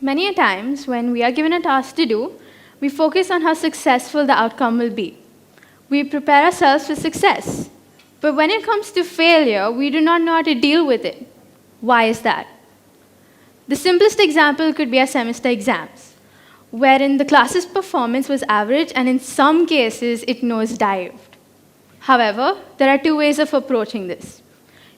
Many a times, when we are given a task to do, we focus on how successful the outcome will be. We prepare ourselves for success. But when it comes to failure, we do not know how to deal with it. Why is that? The simplest example could be our semester exams, wherein the class's performance was average and in some cases it nosedived. However, there are two ways of approaching this.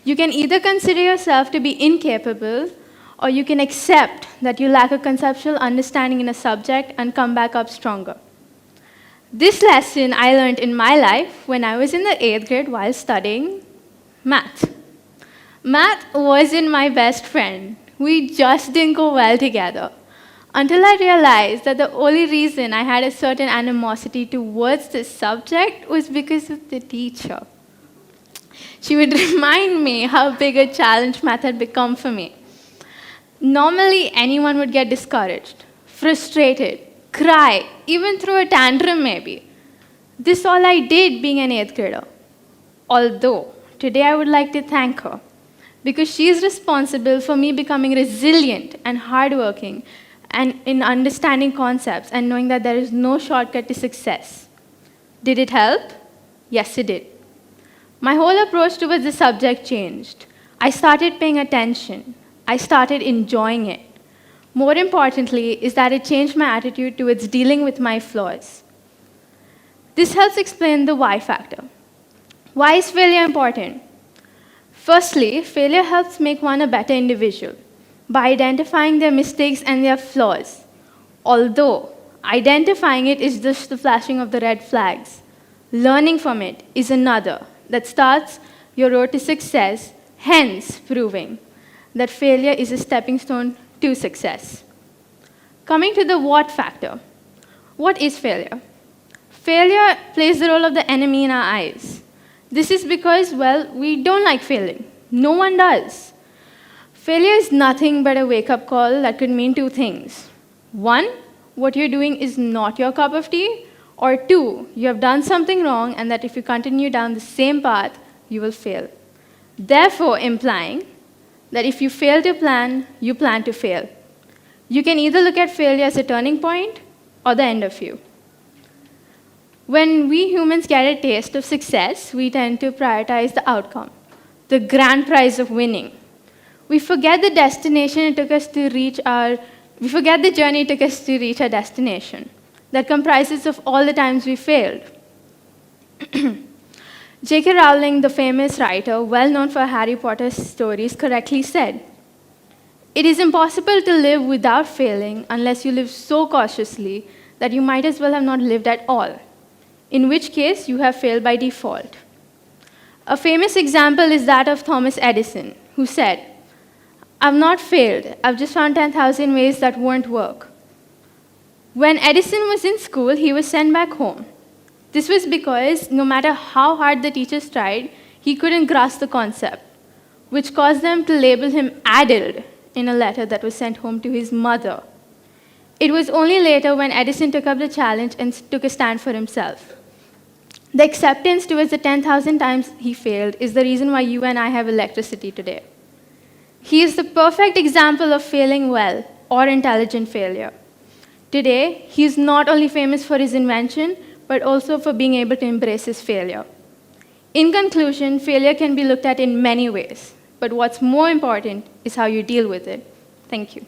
You can either consider yourself to be incapable, or you can accept that you lack a conceptual understanding in a subject and come back up stronger. This lesson I learned in my life when I was in the 8th grade while studying math. Math wasn't my best friend. We just didn't go well together. Until I realized that the only reason I had a certain animosity towards this subject was because of the teacher. She would remind me how big a challenge math had become for me. Normally, anyone would get discouraged, frustrated, cry, even throw a tantrum maybe. This all I did being an 8th grader. Although, today I would like to thank her because she is responsible for me becoming resilient and hardworking and in understanding concepts and knowing that there is no shortcut to success. Did it help? Yes, it did. My whole approach towards the subject changed. I started paying attention. I started enjoying it. More importantly is that it changed my attitude towards dealing with my flaws. This helps explain the why factor. Why is failure important? Firstly, failure helps make one a better individual by identifying their mistakes and their flaws. Although identifying it is just the flashing of the red flags, learning from it is another that starts your road to success, hence proving that failure is a stepping stone to success. Coming to the what factor. What is failure? Failure plays the role of the enemy in our eyes. This is because, well, we don't like failing. No one does. Failure is nothing but a wake-up call that could mean two things. One, what you're doing is not your cup of tea. Or two, you have done something wrong and that if you continue down the same path, you will fail. Therefore, implying that if you fail to plan, you plan to fail. You can either look at failure as a turning point or the end of you. When we humans get a taste of success, we tend to prioritize the outcome, the grand prize of winning. We forget the destination it took us to reach we forget the journey it took us to reach our destination. That comprises of all the times we failed. J.K. Rowling, the famous writer, well known for Harry Potter stories, correctly said, "It is impossible to live without failing unless you live so cautiously that you might as well have not lived at all, in which case you have failed by default." A famous example is that of Thomas Edison, who said, "I've not failed, I've just found 10,000 ways that won't work." When Edison was in school, he was sent back home. This was because no matter how hard the teachers tried, he couldn't grasp the concept, which caused them to label him addled in a letter that was sent home to his mother. It was only later when Edison took up the challenge and took a stand for himself. The acceptance towards the 10,000 times he failed is the reason why you and I have electricity today. He is the perfect example of failing well or intelligent failure. Today, he is not only famous for his invention, but also for being able to embrace his failure. In conclusion, failure can be looked at in many ways, but what's more important is how you deal with it. Thank you.